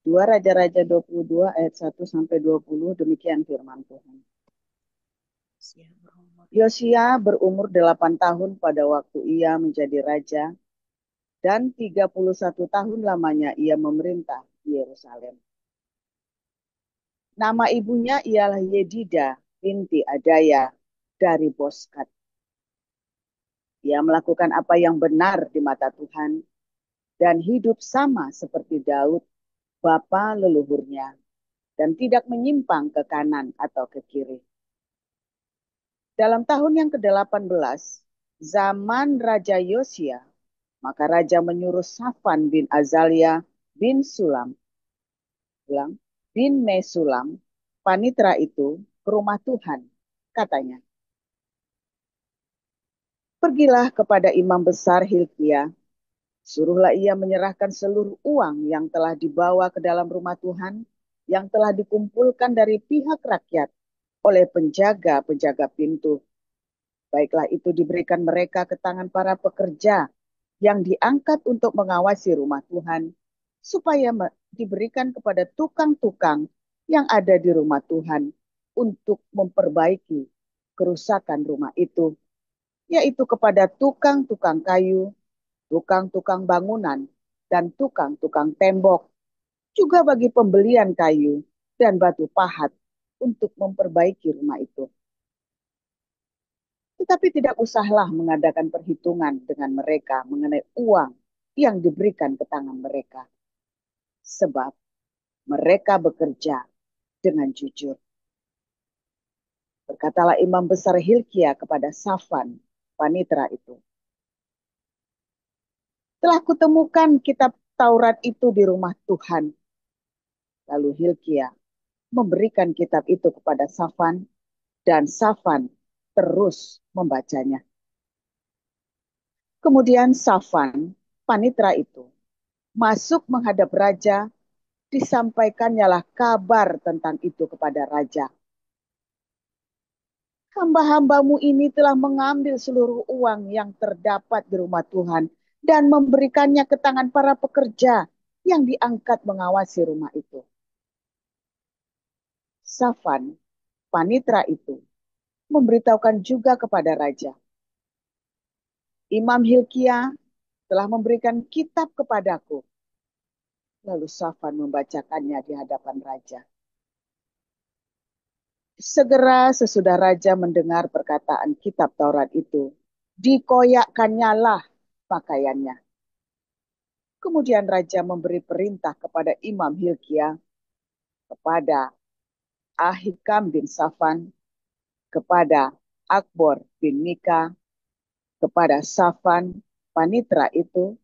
2 Raja-Raja 22 ayat 1 sampai 20, demikian firman Tuhan. Yosia berumur 8 tahun pada waktu ia menjadi raja, dan 31 tahun lamanya ia memerintah di Yerusalem. Nama ibunya ialah Yedida binti Adaya dari Boskat. Ia melakukan apa yang benar di mata Tuhan dan hidup sama seperti Daud, bapa leluhurnya, dan tidak menyimpang ke kanan atau ke kiri. Dalam tahun yang ke-18, zaman Raja Yosia, maka Raja menyuruh Safan bin Azalia bin Sulam, bin Mesulam, panitra itu, ke rumah Tuhan. Katanya, pergilah kepada imam besar Hilkia, suruhlah ia menyerahkan seluruh uang yang telah dibawa ke dalam rumah Tuhan, yang telah dikumpulkan dari pihak rakyat oleh penjaga-penjaga pintu. Baiklah itu diberikan mereka ke tangan para pekerja yang diangkat untuk mengawasi rumah Tuhan, supaya diberikan kepada tukang-tukang yang ada di rumah Tuhan untuk memperbaiki kerusakan rumah itu, yaitu kepada tukang-tukang kayu, tukang-tukang bangunan, dan tukang-tukang tembok, juga bagi pembelian kayu dan batu pahat untuk memperbaiki rumah itu. Tetapi tidak usahlah mengadakan perhitungan dengan mereka mengenai uang yang diberikan ke tangan mereka, sebab mereka bekerja dengan jujur. Berkatalah imam besar Hilkia kepada Safan, panitra itu, telah kutemukan kitab Taurat itu di rumah Tuhan. Lalu Hilkia memberikan kitab itu kepada Safan, dan Safan terus membacanya. Kemudian Safan, panitra itu, masuk menghadap raja, disampaikannya lah kabar tentang itu kepada raja. Hamba-hambamu ini telah mengambil seluruh uang yang terdapat di rumah Tuhan dan memberikannya ke tangan para pekerja yang diangkat mengawasi rumah itu. Safan, panitra itu, memberitahukan juga kepada raja, Imam Hilkia telah memberikan kitab kepadaku. Lalu Safan membacakannya di hadapan raja. Segera sesudah raja mendengar perkataan kitab Taurat itu, dikoyakkannya lah pakaiannya. Kemudian raja memberi perintah kepada Imam Hilkia, kepada Ahikam bin Safan, kepada Akbor bin Mika, kepada Safan, panitra itu,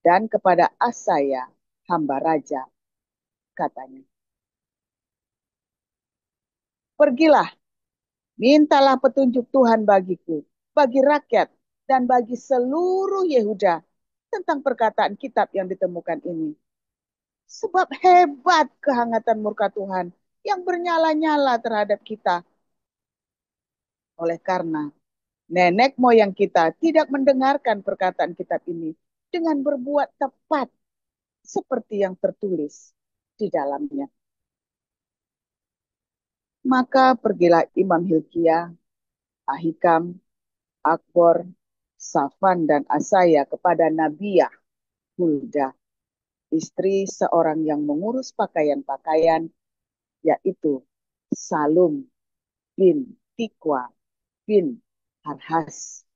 dan kepada Asaya, hamba raja, katanya, pergilah, mintalah petunjuk Tuhan bagiku, bagi rakyat, dan bagi seluruh Yehuda tentang perkataan kitab yang ditemukan ini. Sebab hebat kehangatan murka Tuhan yang bernyala-nyala terhadap kita. Oleh karena nenek moyang kita tidak mendengarkan perkataan kitab ini dengan berbuat tepat seperti yang tertulis di dalamnya. Maka pergilah Imam Hilkia, Ahikam, Akbor, Safan, dan Asaya kepada Nabiah Hulda, istri seorang yang mengurus pakaian-pakaian, yaitu Salum bin Tikwa bin Harhas.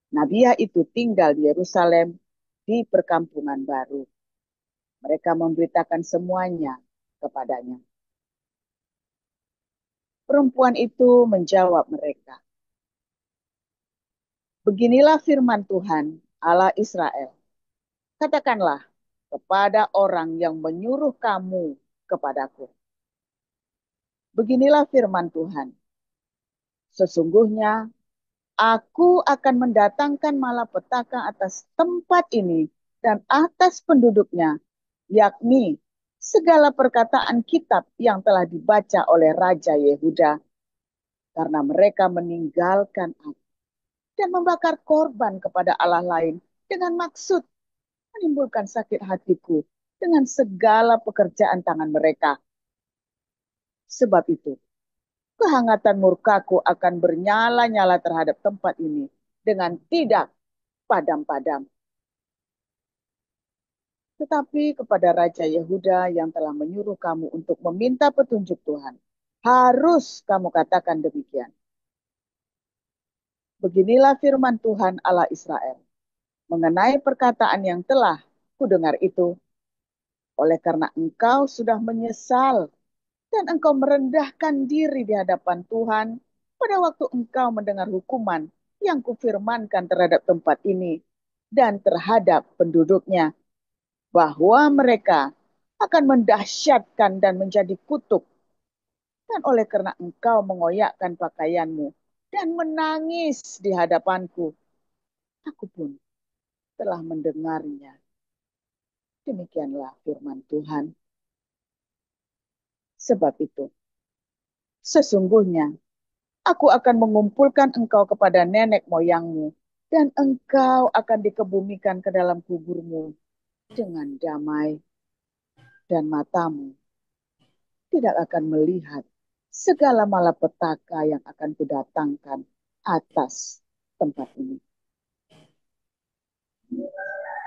Nabiah itu tinggal di Yerusalem di perkampungan baru. Mereka memberitakan semuanya kepadanya. Perempuan itu menjawab mereka, beginilah firman Tuhan Allah Israel. Katakanlah kepada orang yang menyuruh kamu kepadaku. Beginilah firman Tuhan. Sesungguhnya aku akan mendatangkan malapetaka atas tempat ini dan atas penduduknya, yakni segala perkataan kitab yang telah dibaca oleh Raja Yehuda, karena mereka meninggalkan aku dan membakar korban kepada Allah lain dengan maksud menimbulkan sakit hatiku dengan segala pekerjaan tangan mereka. Sebab itu, kehangatan murkaku akan bernyala-nyala terhadap tempat ini dengan tidak padam-padam. Tetapi kepada Raja Yehuda yang telah menyuruh kamu untuk meminta petunjuk Tuhan, harus kamu katakan demikian. Beginilah firman Tuhan Allah Israel mengenai perkataan yang telah kudengar itu. Oleh karena engkau sudah menyesal dan engkau merendahkan diri di hadapan Tuhan pada waktu engkau mendengar hukuman yang kufirmankan terhadap tempat ini dan terhadap penduduknya, bahwa mereka akan mendahsyatkan dan menjadi kutuk. Dan oleh karena engkau mengoyakkan pakaianmu dan menangis di hadapanku, aku pun telah mendengarnya. Demikianlah firman Tuhan. Sebab itu, sesungguhnya aku akan mengumpulkan engkau kepada nenek moyangmu, dan engkau akan dikebumikan ke dalam kuburmu dengan damai, dan matamu tidak akan melihat segala malapetaka yang akan kudatangkan atas tempat ini.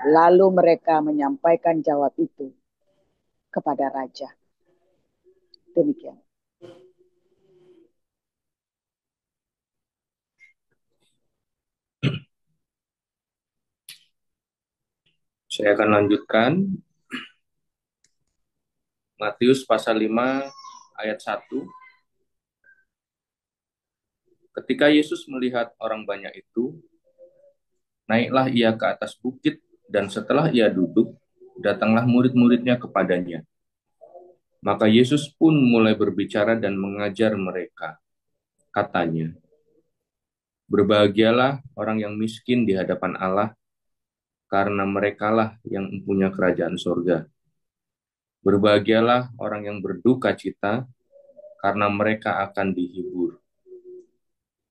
Lalu mereka menyampaikan jawab itu kepada raja. Demikian. Saya akan lanjutkan Matius pasal 5 ayat 1. Ketika Yesus melihat orang banyak itu, naiklah ia ke atas bukit, dan setelah ia duduk, datanglah murid-muridnya kepadanya. Maka Yesus pun mulai berbicara dan mengajar mereka. Katanya, berbahagialah orang yang miskin di hadapan Allah, karena merekalah yang mempunyai kerajaan surga. Berbahagialah orang yang berduka cita, karena mereka akan dihibur.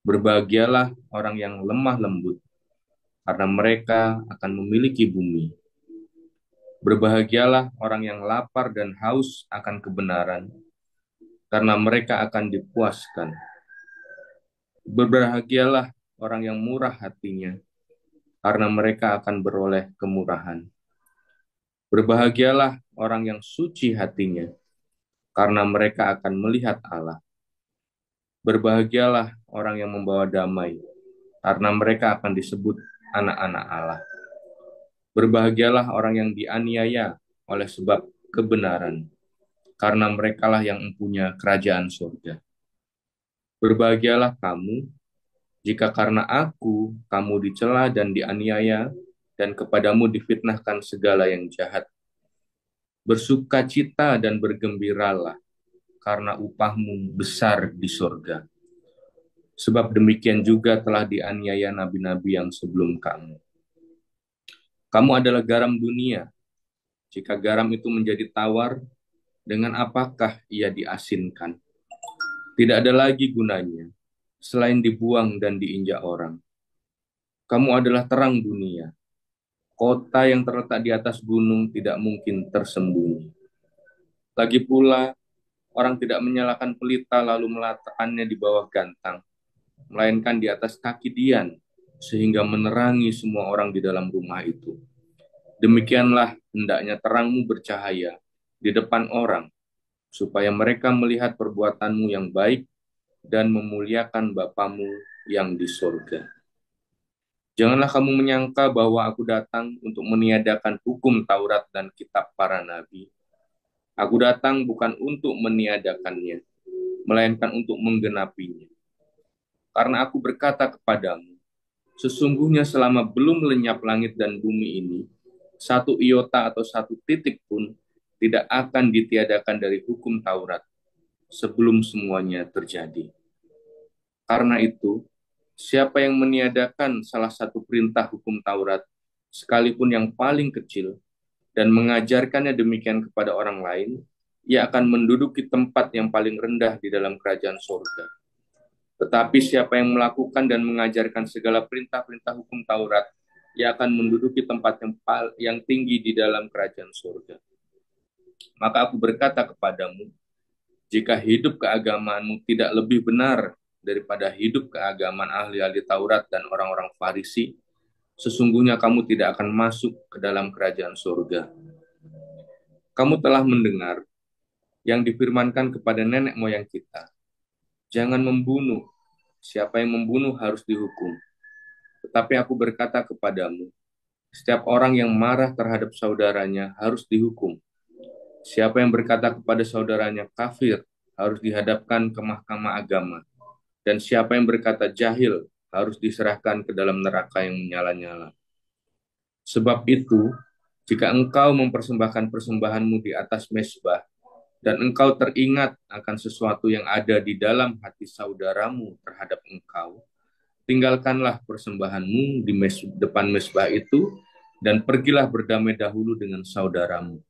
Berbahagialah orang yang lemah lembut, karena mereka akan memiliki bumi. Berbahagialah orang yang lapar dan haus akan kebenaran, karena mereka akan dipuaskan. Berbahagialah orang yang murah hatinya, karena mereka akan beroleh kemurahan. Berbahagialah orang yang suci hatinya, karena mereka akan melihat Allah. Berbahagialah orang yang membawa damai, karena mereka akan disebut anak-anak Allah. Berbahagialah orang yang dianiaya oleh sebab kebenaran, karena merekalah yang mempunyai kerajaan surga. Berbahagialah kamu, jika karena aku kamu dicela dan dianiaya, dan kepadamu difitnahkan segala yang jahat. Bersukacita dan bergembiralah, karena upahmu besar di surga. Sebab demikian juga telah dianiaya nabi-nabi yang sebelum kamu. Kamu adalah garam dunia. Jika garam itu menjadi tawar, dengan apakah ia diasinkan? Tidak ada lagi gunanya, selain dibuang dan diinjak orang. Kamu adalah terang dunia. Kota yang terletak di atas gunung tidak mungkin tersembunyi. Lagi pula, orang tidak menyalakan pelita lalu meletakkannya di bawah gantang, melainkan di atas kaki dian, sehingga menerangi semua orang di dalam rumah itu. Demikianlah hendaknya terangmu bercahaya di depan orang, supaya mereka melihat perbuatanmu yang baik dan memuliakan Bapamu yang di surga. Janganlah kamu menyangka bahwa aku datang untuk meniadakan hukum Taurat dan kitab para nabi. Aku datang bukan untuk meniadakannya, melainkan untuk menggenapinya. Karena aku berkata kepadamu, sesungguhnya selama belum lenyap langit dan bumi ini, satu iota atau satu titik pun tidak akan ditiadakan dari hukum Taurat sebelum semuanya terjadi. Karena itu, siapa yang meniadakan salah satu perintah hukum Taurat, sekalipun yang paling kecil, dan mengajarkannya demikian kepada orang lain, ia akan menduduki tempat yang paling rendah di dalam kerajaan surga. Tetapi siapa yang melakukan dan mengajarkan segala perintah-perintah hukum Taurat, ia akan menduduki tempat yang tinggi di dalam kerajaan surga. Maka aku berkata kepadamu, jika hidup keagamaanmu tidak lebih benar daripada hidup keagamaan ahli-ahli Taurat dan orang-orang Farisi, sesungguhnya kamu tidak akan masuk ke dalam kerajaan surga. Kamu telah mendengar yang difirmankan kepada nenek moyang kita, jangan membunuh. Siapa yang membunuh harus dihukum. Tetapi aku berkata kepadamu, setiap orang yang marah terhadap saudaranya harus dihukum. Siapa yang berkata kepada saudaranya kafir harus dihadapkan ke mahkamah agama. Dan siapa yang berkata jahil harus diserahkan ke dalam neraka yang menyala-nyala. Sebab itu, jika engkau mempersembahkan persembahanmu di atas mezbah, dan engkau teringat akan sesuatu yang ada di dalam hati saudaramu terhadap engkau, tinggalkanlah persembahanmu di depan mezbah itu, dan pergilah berdamai dahulu dengan saudaramu.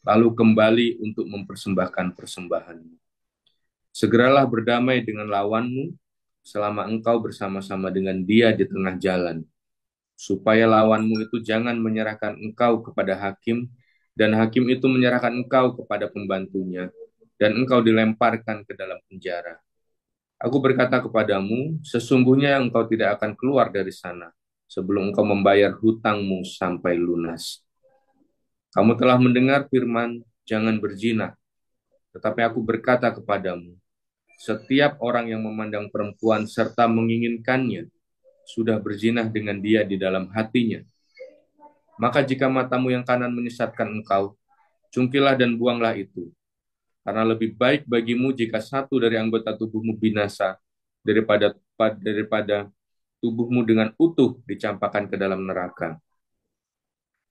Lalu kembali untuk mempersembahkan persembahanmu. Segeralah berdamai dengan lawanmu selama engkau bersama-sama dengan dia di tengah jalan, supaya lawanmu itu jangan menyerahkan engkau kepada hakim, dan hakim itu menyerahkan engkau kepada pembantunya, dan engkau dilemparkan ke dalam penjara. Aku berkata kepadamu, sesungguhnya engkau tidak akan keluar dari sana sebelum engkau membayar hutangmu sampai lunas. Kamu telah mendengar firman, jangan berzina. Tetapi aku berkata kepadamu, setiap orang yang memandang perempuan serta menginginkannya, sudah berzinah dengan dia di dalam hatinya. Maka jika matamu yang kanan menyesatkan engkau, cungkilah dan buanglah itu. Karena lebih baik bagimu jika satu dari anggota tubuhmu binasa, daripada tubuhmu dengan utuh dicampakkan ke dalam neraka.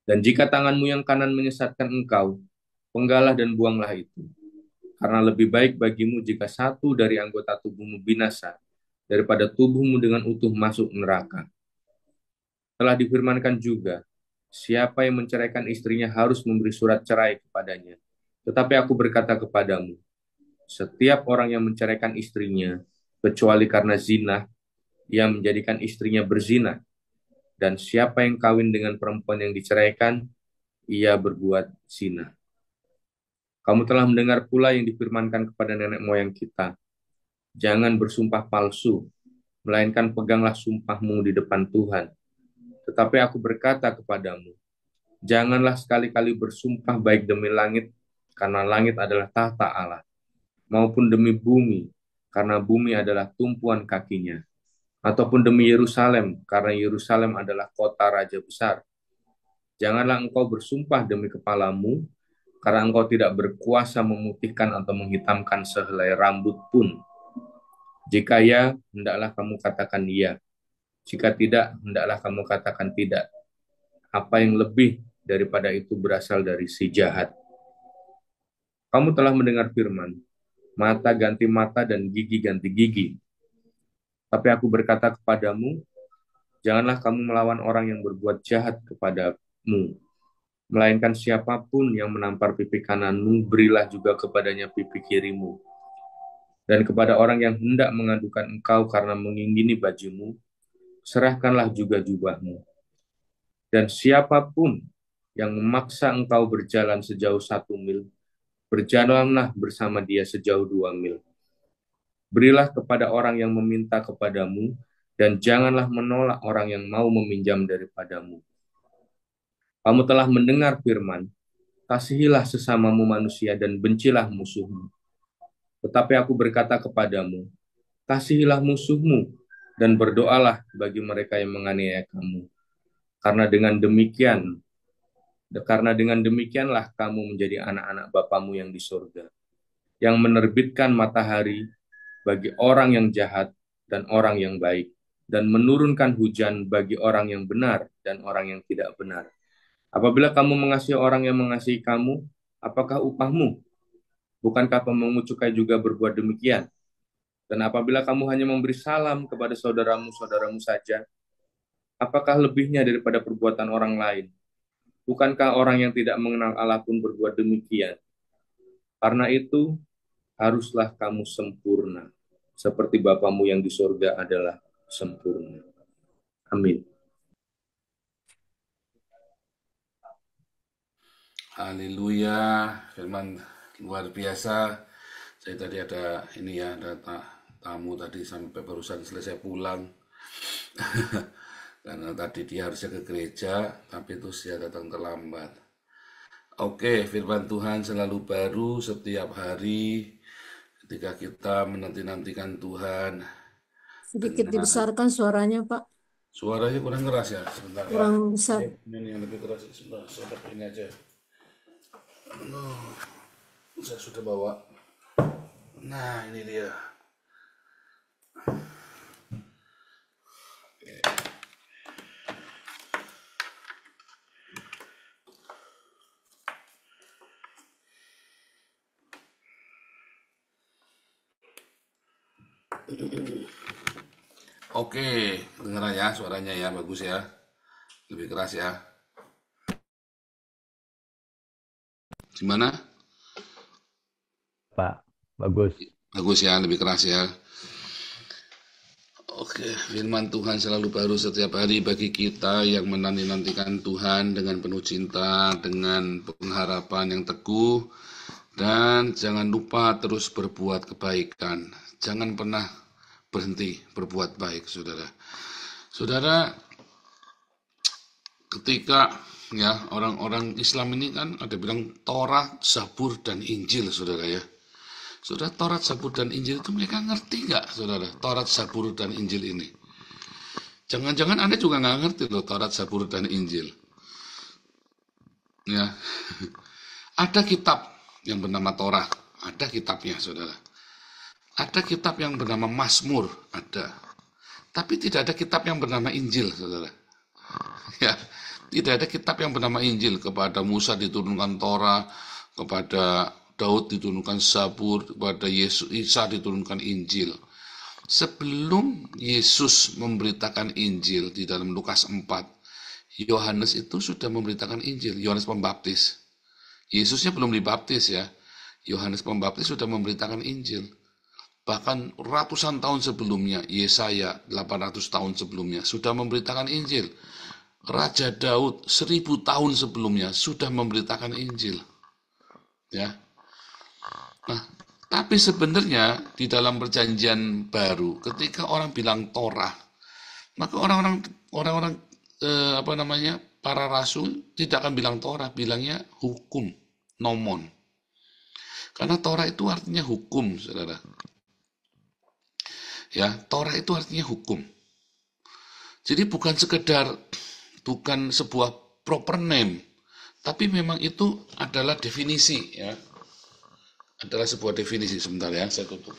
Dan jika tanganmu yang kanan menyesatkan engkau, penggalah dan buanglah itu. Karena lebih baik bagimu jika satu dari anggota tubuhmu binasa, daripada tubuhmu dengan utuh masuk neraka. Telah difirmankan juga, siapa yang menceraikan istrinya harus memberi surat cerai kepadanya. Tetapi aku berkata kepadamu, setiap orang yang menceraikan istrinya, kecuali karena zina, ia menjadikan istrinya berzina. Dan siapa yang kawin dengan perempuan yang diceraikan, ia berbuat zina. Kamu telah mendengar pula yang difirmankan kepada nenek moyang kita, jangan bersumpah palsu, melainkan peganglah sumpahmu di depan Tuhan. Tetapi aku berkata kepadamu, janganlah sekali-kali bersumpah baik demi langit, karena langit adalah tahta Allah, maupun demi bumi, karena bumi adalah tumpuan kakinya, ataupun demi Yerusalem, karena Yerusalem adalah kota raja besar. Janganlah engkau bersumpah demi kepalamu, karena engkau tidak berkuasa memutihkan atau menghitamkan sehelai rambut pun. Jika ya, hendaklah kamu katakan iya. Jika tidak, hendaklah kamu katakan tidak. Apa yang lebih daripada itu berasal dari si jahat. Kamu telah mendengar firman, mata ganti mata dan gigi ganti gigi. Tapi aku berkata kepadamu, janganlah kamu melawan orang yang berbuat jahat kepadamu. Melainkan siapapun yang menampar pipi kananmu, berilah juga kepadanya pipi kirimu. Dan kepada orang yang hendak mengadukan engkau karena menginggini bajumu, serahkanlah juga jubahmu. Dan siapapun yang memaksa engkau berjalan sejauh 1 mil, berjalanlah bersama dia sejauh 2 mil. Berilah kepada orang yang meminta kepadamu, dan janganlah menolak orang yang mau meminjam daripadamu. Kamu telah mendengar firman, kasihilah sesamamu manusia dan bencilah musuhmu. Tetapi aku berkata kepadamu, kasihilah musuhmu dan berdoalah bagi mereka yang menganiaya kamu. Karena dengan demikianlah kamu menjadi anak-anak Bapamu yang di surga, yang menerbitkan matahari bagi orang yang jahat dan orang yang baik, dan menurunkan hujan bagi orang yang benar dan orang yang tidak benar. Apabila kamu mengasihi orang yang mengasihi kamu, apakah upahmu? Bukankah pemungut cukai juga berbuat demikian? Dan apabila kamu hanya memberi salam kepada saudaramu saja, apakah lebihnya daripada perbuatan orang lain? Bukankah orang yang tidak mengenal Allah pun berbuat demikian? Karena itu, haruslah kamu sempurna, seperti Bapamu yang di surga adalah sempurna. Amin. Haleluya, firman luar biasa. Saya tadi ada ini ya, ada tamu tadi sampai barusan selesai pulang. Karena tadi dia harusnya ke gereja, tapi itu dia datang terlambat. Oke, firman Tuhan selalu baru setiap hari ketika kita menanti-nantikan Tuhan Sedikit dengan dibesarkan suaranya, Pak. suaranya kurang keras ya, sebentar ya. Kurang besar. Ini yang lebih keras, sebentar, saya ini aja. Saya sudah bawa. Nah, ini dia. Oke, dengeran ya suaranya ya, bagus ya. Lebih keras ya. Gimana? Pak, bagus. Bagus ya, lebih keras ya. Oke, firman Tuhan selalu baru setiap hari bagi kita yang menanti-nantikan Tuhan dengan penuh cinta, dengan pengharapan yang teguh. Dan jangan lupa terus berbuat kebaikan. Jangan pernah berhenti berbuat baik, saudara. Saudara, ketika ya orang-orang Islam ini kan ada bilang Taurat, Zabur, dan Injil, saudara ya. Saudara, Taurat, Zabur, dan Injil itu mereka ngerti nggak, saudara? Taurat, Zabur, dan Injil ini. Jangan-jangan Anda juga nggak ngerti loh Taurat, Zabur, dan Injil. Ya, ada kitab yang bernama Torah, ada kitabnya, saudara. Ada kitab yang bernama Mazmur, ada. Tapi tidak ada kitab yang bernama Injil, saudara. Ya, tidak ada kitab yang bernama Injil. Kepada Musa diturunkan Torah, kepada Daud diturunkan Zabur, kepada Isa diturunkan Injil. Sebelum Yesus memberitakan Injil di dalam Lukas 4, Yohanes itu sudah memberitakan Injil, Yohanes Pembaptis. Yesusnya belum dibaptis ya. Yohanes Pembaptis sudah memberitakan Injil. Bahkan ratusan tahun sebelumnya, Yesaya 800 tahun sebelumnya sudah memberitakan Injil. Raja Daud 1000 tahun sebelumnya sudah memberitakan Injil. Ya. Nah, tapi sebenarnya di dalam perjanjian baru, ketika orang bilang Torah, maka orang-orang para rasul tidak akan bilang Torah, bilangnya hukum, nomon. Karena Torah itu artinya hukum, saudara. Ya, Torah itu artinya hukum. Jadi bukan sebuah proper name, tapi memang itu adalah definisi, ya. Adalah sebuah definisi. Sebentar ya, saya tutup.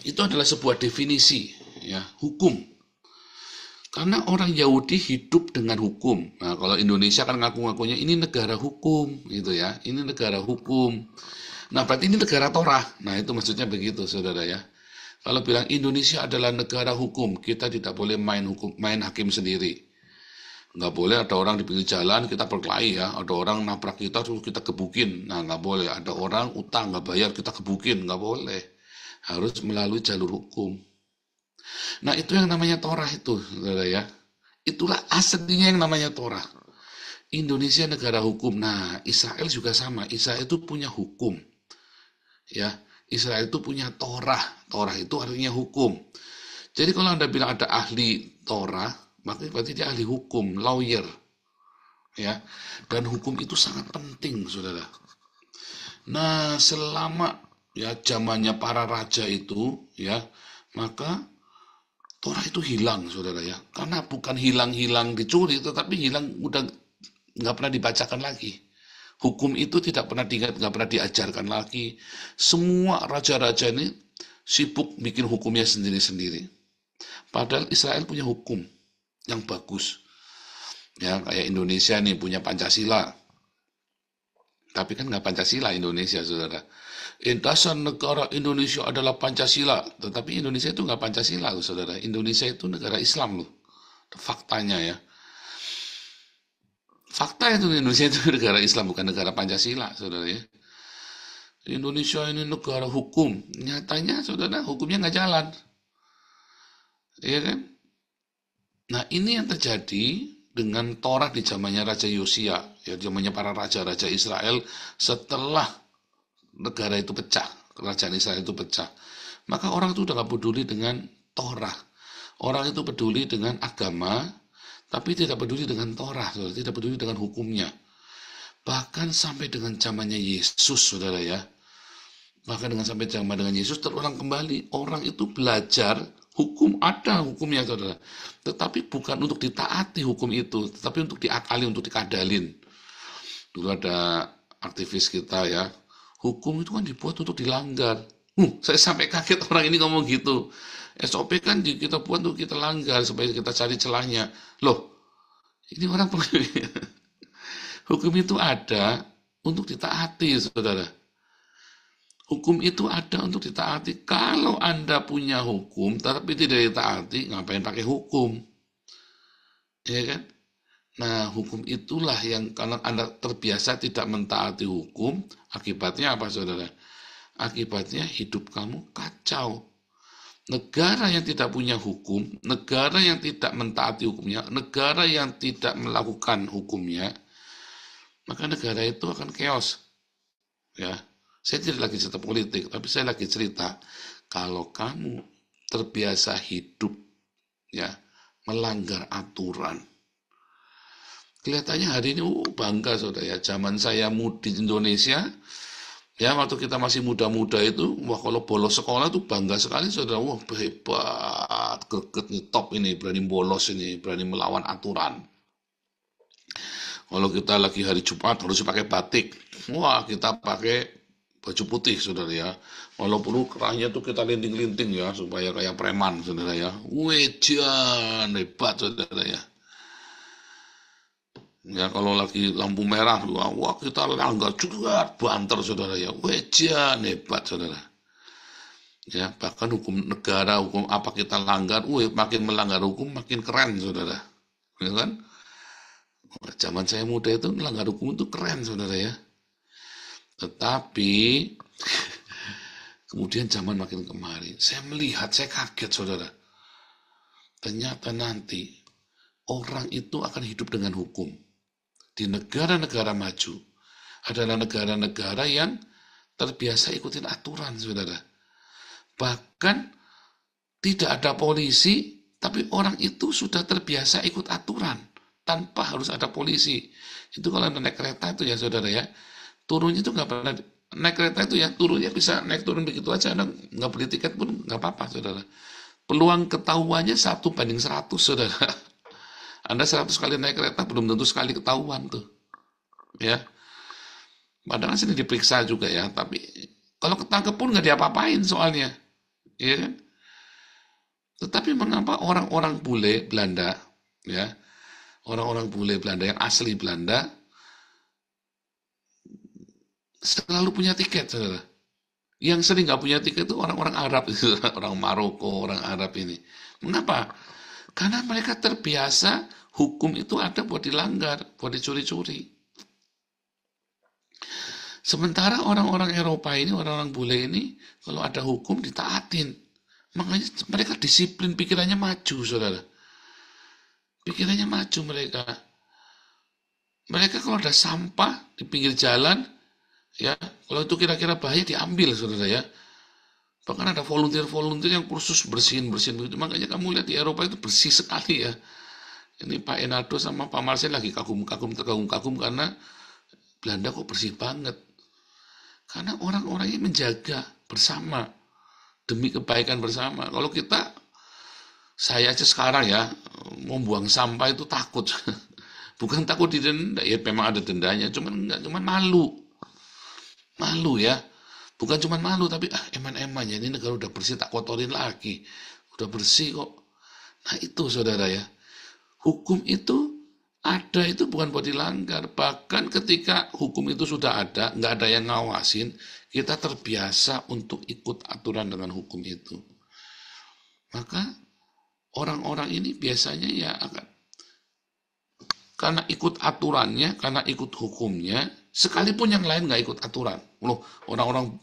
Itu adalah sebuah definisi, ya, hukum. Karena orang Yahudi hidup dengan hukum. Nah, kalau Indonesia kan ngaku-ngakunya ini negara hukum, gitu ya. Ini negara hukum. Nah, berarti ini negara Torah. Nah, itu maksudnya begitu, saudara ya. Kalau bilang Indonesia adalah negara hukum, kita tidak boleh main hakim sendiri. Nggak boleh ada orang di pinggir jalan, kita berkelahi ya. Ada orang nabrak kita, terus kita gebukin. Nah, nggak boleh. Ada orang utang, nggak bayar, kita gebukin. Nggak boleh. Harus melalui jalur hukum. Nah, itu yang namanya Torah itu, saudara ya. Itulah aslinya yang namanya Torah. Indonesia negara hukum. Nah, Israel juga sama. Israel itu punya hukum. Ya, Israel itu punya Torah. Torah itu artinya hukum. Jadi kalau Anda bilang ada ahli Torah, maka berarti dia ahli hukum, lawyer. Ya. Dan hukum itu sangat penting, saudara. Nah, selama ya zamannya para raja itu, ya, maka Torah itu hilang, saudara ya. Karena bukan hilang-hilang dicuri, tetapi hilang udah nggak pernah dibacakan lagi. Hukum itu tidak pernah diingat, nggak pernah diajarkan lagi. Semua raja-raja ini sibuk bikin hukumnya sendiri-sendiri. Padahal Israel punya hukum yang bagus. Ya, kayak Indonesia nih punya Pancasila. Tapi kan nggak Pancasila Indonesia, saudara. Dasar negara Indonesia adalah Pancasila. Tetapi Indonesia itu nggak Pancasila, loh, saudara. Indonesia itu negara Islam, loh. Faktanya ya. Fakta itu Indonesia itu negara Islam, bukan negara Pancasila, saudara ya. Indonesia ini negara hukum. Nyatanya, saudara, hukumnya nggak jalan. Iya kan? Nah, ini yang terjadi dengan Torah di zamannya Raja Yosia, ya zamannya para raja-raja Israel setelah negara itu pecah, kerajaan Israel itu pecah. Maka orang itu udah gak peduli dengan Torah. Orang itu peduli dengan agama, tapi tidak peduli dengan Torah, saudara, tidak peduli dengan hukumnya. Bahkan sampai dengan zamannya Yesus, saudara ya. Bahkan sampai zaman dengan Yesus terulang kembali. Orang itu belajar hukum, ada hukumnya, saudara. Tetapi bukan untuk ditaati hukum itu, tetapi untuk diakali, untuk dikadalin. Dulu ada aktivis kita ya, hukum itu kan dibuat untuk dilanggar. Saya sampai kaget orang ini ngomong gitu. SOP kan kita buat untuk kita langgar, supaya kita cari celahnya. Loh, ini orang hukum itu ada untuk ditaati, saudara. Hukum itu ada untuk ditaati. Kalau Anda punya hukum, tapi tidak ditaati, ngapain pakai hukum? Ya kan? Nah, hukum itulah yang kalau Anda terbiasa tidak mentaati hukum, akibatnya apa, saudara? Akibatnya hidup kamu kacau. Negara yang tidak punya hukum, negara yang tidak mentaati hukumnya, negara yang tidak melakukan hukumnya, maka negara itu akan chaos. Ya, saya tidak lagi cerita politik, tapi saya lagi cerita kalau kamu terbiasa hidup ya melanggar aturan. Kelihatannya hari ini bangga, saudara ya. Zaman saya di Indonesia, ya waktu kita masih muda-muda itu, wah kalau bolos sekolah tuh bangga sekali, saudara. Wah hebat, greget nih, top ini, berani bolos ini, berani melawan aturan. Kalau kita lagi hari Jumat harus pakai batik, wah kita pakai baju putih, saudara ya. Walaupun kerahnya tuh kita linting-linting ya, supaya kayak preman, saudara ya. Wejan, hebat, saudara ya. Ya kalau lagi lampu merah, wah kita langgar juga, banter, saudara ya. Wejan, hebat, saudara. Ya bahkan hukum negara, hukum apa kita langgar, makin melanggar hukum makin keren, saudara. Ya kan? Zaman saya muda itu melanggar hukum itu keren, saudara ya. Tetapi kemudian zaman makin kemari, saya melihat, saya kaget, saudara. Ternyata nanti orang itu akan hidup dengan hukum. Di negara-negara maju adalah negara-negara yang terbiasa ikutin aturan, saudara. Bahkan tidak ada polisi, tapi orang itu sudah terbiasa ikut aturan tanpa harus ada polisi. Itu kalau naik kereta itu ya, saudara ya, turunnya itu nggak pernah naik kereta itu ya, turunnya bisa naik turun begitu aja, Anda nggak beli tiket pun nggak apa-apa, saudara. Peluang ketahuannya 1:100, saudara. Anda 100 kali naik kereta belum tentu sekali ketahuan tuh, ya. Padahal sini diperiksa juga ya, tapi kalau ketangkep pun nggak diapa-apain soalnya, ya kan? Tetapi mengapa orang-orang bule Belanda, ya, orang-orang bule Belanda yang asli Belanda selalu punya tiket, saudara. Yang sering nggak punya tiket itu orang-orang Arab, orang Maroko, orang Arab ini. Mengapa? Karena mereka terbiasa hukum itu ada buat dilanggar, buat dicuri-curi. Sementara orang-orang Eropa ini, orang-orang bule ini, kalau ada hukum ditaatin. Makanya mereka disiplin, pikirannya maju, saudara. Pikirannya maju mereka. Mereka kalau ada sampah di pinggir jalan, ya, kalau itu kira-kira bahaya diambil, saudara ya. Bahkan ada volunteer-volunteer yang kursus bersihin begitu. Makanya kamu lihat di Eropa itu bersih sekali ya. Ini Pak Enado sama Pak Marcel lagi terkagum-kagum karena Belanda kok bersih banget. Karena orang-orangnya menjaga bersama demi kebaikan bersama. Kalau saya aja sekarang ya mau buang sampah itu takut. Bukan takut didenda, ya memang ada dendanya, cuman malu ya. Bukan cuma malu, tapi eman-emannya ini negara udah bersih, tak kotorin lagi. Udah bersih kok. Nah itu, saudara ya. Hukum itu ada, itu bukan buat dilanggar. Bahkan ketika hukum itu sudah ada, nggak ada yang ngawasin, kita terbiasa untuk ikut aturan dengan hukum itu. Maka orang-orang ini biasanya ya akan, karena ikut aturannya, karena ikut hukumnya, sekalipun yang lain nggak ikut aturan. Loh, orang-orang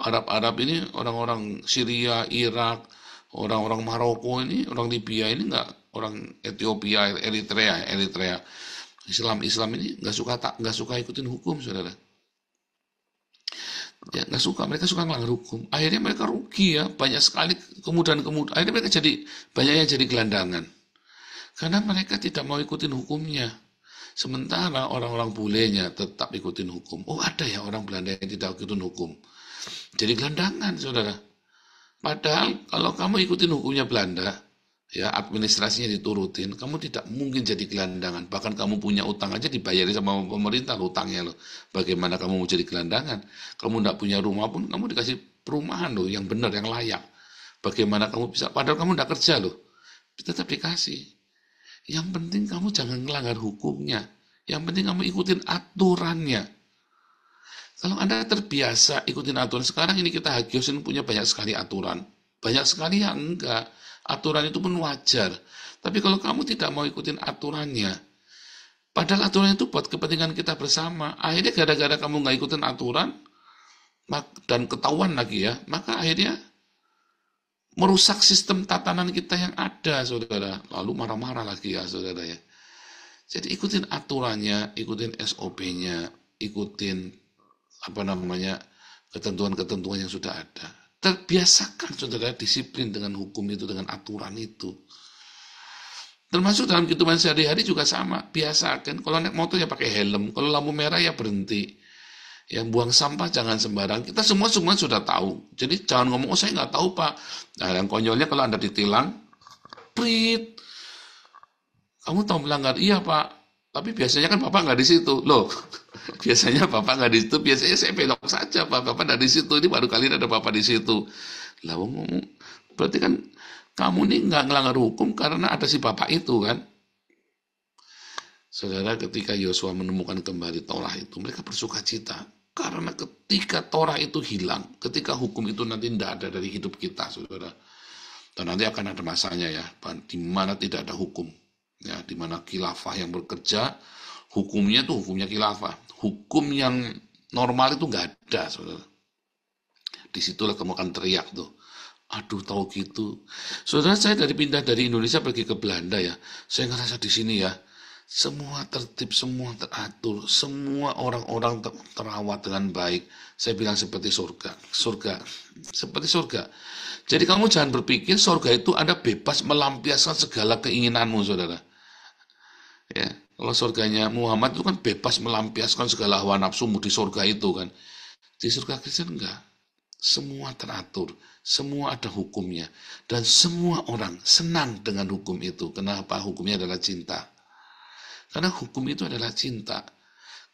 Arab ini, orang-orang Syria, Irak, orang-orang Maroko ini, orang Libya ini orang Ethiopia, Eritrea. Islam ini nggak suka ikutin hukum, saudara. Ya nggak suka, mereka suka melanggar hukum. Akhirnya mereka rugi ya, banyak sekali kemudahan. Akhirnya mereka banyak yang jadi gelandangan. Karena mereka tidak mau ikutin hukumnya. Sementara orang-orang bulenya tetap ikutin hukum. Oh ada ya orang Belanda yang tidak ikutin hukum. Jadi gelandangan, saudara. Padahal kalau kamu ikutin hukumnya Belanda, ya administrasinya diturutin, kamu tidak mungkin jadi gelandangan. Bahkan kamu punya utang aja dibayari sama pemerintah utangnya loh. Bagaimana kamu mau jadi gelandangan? Kamu tidak punya rumah pun kamu dikasih perumahan loh yang benar, yang layak. Bagaimana kamu bisa? Padahal kamu tidak kerja loh, tetap dikasih. Yang penting kamu jangan melanggar hukumnya. Yang penting kamu ikutin aturannya. Kalau Anda terbiasa ikutin aturan, sekarang ini kita Hagiosin punya banyak sekali aturan. Banyak sekali yang enggak. Aturan itu pun wajar. Tapi kalau kamu tidak mau ikutin aturannya, padahal aturan itu buat kepentingan kita bersama, akhirnya gara-gara kamu nggak ikutin aturan, dan ketahuan lagi ya, maka akhirnya merusak sistem tatanan kita yang ada, saudara. Lalu marah-marah lagi ya, saudara ya. Jadi ikutin aturannya, ikutin SOP-nya, ikutin ketentuan-ketentuan yang sudah ada. Terbiasakan, saudara, disiplin dengan hukum itu, dengan aturan itu. Termasuk dalam kehidupan sehari-hari juga sama. Biasakan, kalau naik motor ya pakai helm, kalau lampu merah ya berhenti. Yang buang sampah jangan sembarang. Kita semua sudah tahu. Jadi jangan ngomong, oh saya nggak tahu Pak. Nah yang konyolnya kalau Anda ditilang, prit. Kamu tahu melanggar? Iya Pak. Tapi biasanya kan Bapak nggak di situ. Loh, biasanya Bapak nggak di situ. Biasanya saya belok saja Pak. Bapak nggak di situ. Ini baru kali ada Bapak di situ. Lah ngomong, berarti kan kamu nih nggak ngelanggar hukum karena ada si Bapak itu kan. Saudara, ketika Yosua menemukan kembali Torah itu, mereka bersuka cita. Karena ketika Torah itu hilang, ketika hukum itu nanti tidak ada dari hidup kita, saudara. Dan nanti akan ada masanya ya, di mana tidak ada hukum. Ya, di mana khilafah yang bekerja, hukumnya tuh hukumnya khilafah. Hukum yang normal itu nggak ada, saudara. Disitulah kamu akan teriak tuh. Aduh, tahu gitu. Saudara, saya pindah dari Indonesia pergi ke Belanda ya. Saya ngerasa di sini ya, semua tertib, semua teratur, semua orang-orang terawat dengan baik. Saya bilang seperti surga, seperti surga. Jadi kamu jangan berpikir surga itu Anda bebas melampiaskan segala keinginanmu, saudara. Ya, kalau surganya Muhammad itu kan bebas melampiaskan segala hawa nafsumu di surga itu kan. Di surga Kristen enggak. Semua teratur, semua ada hukumnya, dan semua orang senang dengan hukum itu. Kenapa? Hukumnya adalah cinta. Karena hukum itu adalah cinta.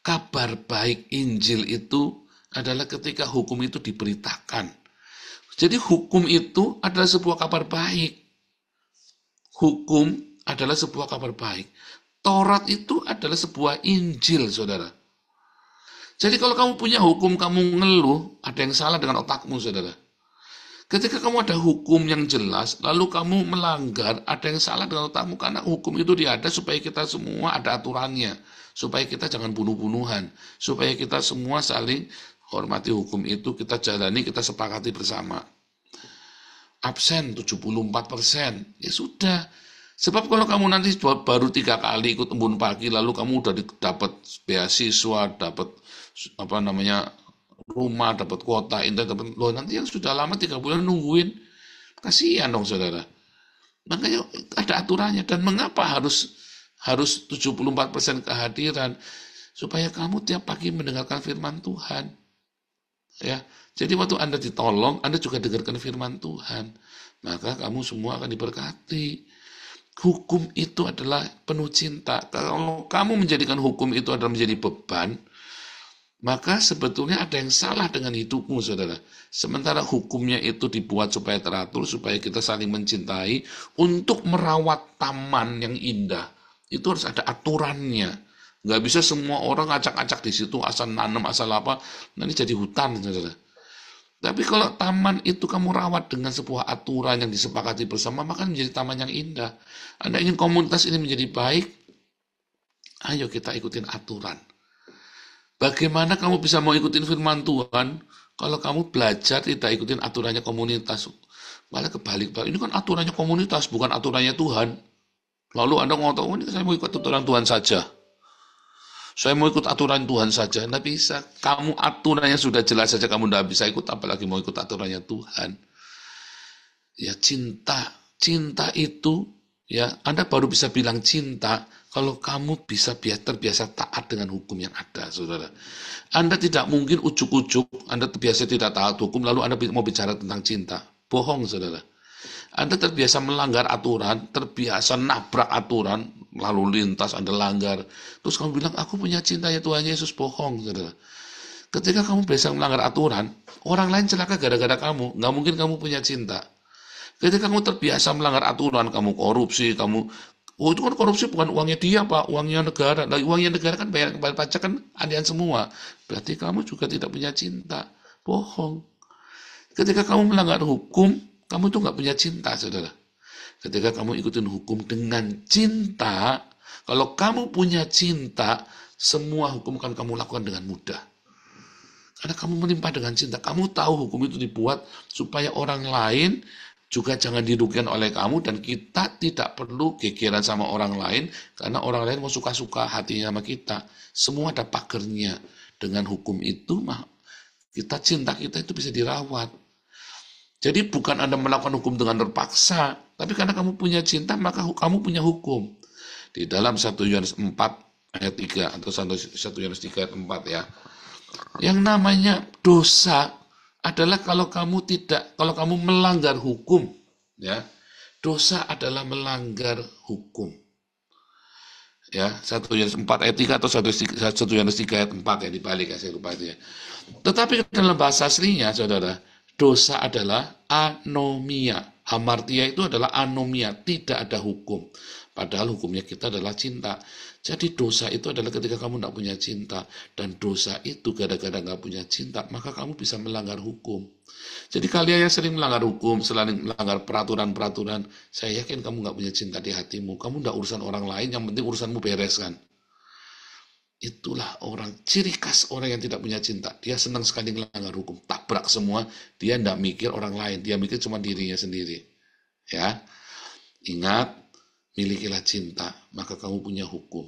Kabar baik Injil itu adalah ketika hukum itu diberitakan. Jadi hukum itu adalah sebuah kabar baik. Hukum adalah sebuah kabar baik. Taurat itu adalah sebuah Injil, saudara. Jadi kalau kamu punya hukum, kamu ngeluh, ada yang salah dengan otakmu, saudara. Ketika kamu ada hukum yang jelas, lalu kamu melanggar, ada yang salah dengan otakmu, karena hukum itu diada supaya kita semua ada aturannya, supaya kita jangan bunuh-bunuhan, supaya kita semua saling hormati hukum itu, kita jalani, kita sepakati bersama. Absen 74%, ya sudah. Sebab kalau kamu nanti baru 3 kali ikut embun pagi, lalu kamu udah dapat beasiswa, dapat rumah, dapat kuota internet, loh nanti yang sudah lama 3 bulan nungguin, kasihan dong saudara. Makanya ada aturannya. Dan mengapa harus 74% kehadiran? Supaya kamu tiap pagi mendengarkan firman Tuhan. Ya, jadi waktu Anda ditolong, Anda juga dengarkan firman Tuhan. Maka kamu semua akan diberkati. Hukum itu adalah penuh cinta. Kalau kamu menjadikan hukum itu adalah menjadi beban, maka sebetulnya ada yang salah dengan hidupmu, saudara. Sementara hukumnya itu dibuat supaya teratur, supaya kita saling mencintai, untuk merawat taman yang indah. Itu harus ada aturannya. Nggak bisa semua orang acak-acak di situ, asal nanam, asal apa, nanti jadi hutan, saudara. Tapi kalau taman itu kamu rawat dengan sebuah aturan yang disepakati bersama, maka menjadi taman yang indah. Anda ingin komunitas ini menjadi baik? Ayo kita ikutin aturan. Bagaimana kamu bisa mau ikutin firman Tuhan kalau kamu belajar tidak ikutin aturannya komunitas? Malah kebalik. Ini kan aturannya komunitas, bukan aturannya Tuhan. Lalu Anda ngotot, oh, ini saya mau ikut aturan Tuhan saja. Saya mau ikut aturan Tuhan saja. Nggak bisa. Kamu aturannya sudah jelas saja kamu nggak bisa ikut, apalagi mau ikut aturannya Tuhan. Ya cinta. Cinta itu, ya Anda baru bisa bilang cinta kalau kamu bisa terbiasa taat dengan hukum yang ada, saudara. Anda tidak mungkin ujuk-ujuk, Anda terbiasa tidak taat hukum, lalu Anda mau bicara tentang cinta. Bohong, saudara. Anda terbiasa melanggar aturan, terbiasa nabrak aturan, lalu lintas Anda langgar. Terus kamu bilang, aku punya cinta ya Tuhan Yesus, bohong, saudara. Ketika kamu biasa melanggar aturan, orang lain celaka gara-gara kamu, nggak mungkin kamu punya cinta. Ketika kamu terbiasa melanggar aturan, kamu korupsi, oh itu kan korupsi bukan uangnya dia Pak, uangnya negara. Nah, uangnya negara kan bayar pajak kan adian semua. Berarti kamu juga tidak punya cinta, bohong. Ketika kamu melanggar hukum, kamu tuh nggak punya cinta, saudara. Ketika kamu ikutin hukum dengan cinta, kalau kamu punya cinta, semua hukum akan kamu lakukan dengan mudah. Karena kamu melimpah dengan cinta. Kamu tahu hukum itu dibuat supaya orang lain juga jangan dirugikan oleh kamu, dan kita tidak perlu gegeran sama orang lain, karena orang lain mau suka-suka hatinya sama kita. Semua ada pagernya. Dengan hukum itu, cinta kita itu bisa dirawat. Jadi bukan Anda melakukan hukum dengan terpaksa, tapi karena kamu punya cinta, maka kamu punya hukum. Di dalam 1 Yohanes 4 ayat 3 atau 1 Yohanes 3 ayat 4 ya. Yang namanya dosa adalah kalau kamu melanggar hukum, ya. Dosa adalah melanggar hukum. Ya, 1 Yohanes 4 ayat 3 atau 1 Yohanes 3 ayat 4 ya, dibalik ya, saya lupa itu ya. Tetapi dalam bahasa aslinya, saudara, dosa adalah anomia. Hamartia itu adalah anomia, tidak ada hukum. Padahal hukumnya kita adalah cinta. Jadi dosa itu adalah ketika kamu tidak punya cinta. Dan dosa itu gara-gara nggak punya cinta, maka kamu bisa melanggar hukum. Jadi kalian yang sering melanggar hukum, selain melanggar peraturan-peraturan, saya yakin kamu nggak punya cinta di hatimu. Kamu tidak urusan orang lain, yang penting urusanmu beres kan. Itulah ciri khas orang yang tidak punya cinta. Dia senang sekali melanggar hukum, tabrak semua. Dia tidak mikir orang lain, dia mikir cuma dirinya sendiri. Ya, ingat, milikilah cinta, maka kamu punya hukum.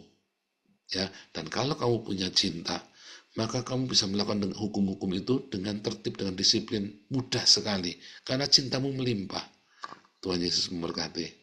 Ya, dan kalau kamu punya cinta, maka kamu bisa melakukan hukum-hukum itu dengan tertib, dengan disiplin, mudah sekali. Karena cintamu melimpah. Tuhan Yesus memberkati.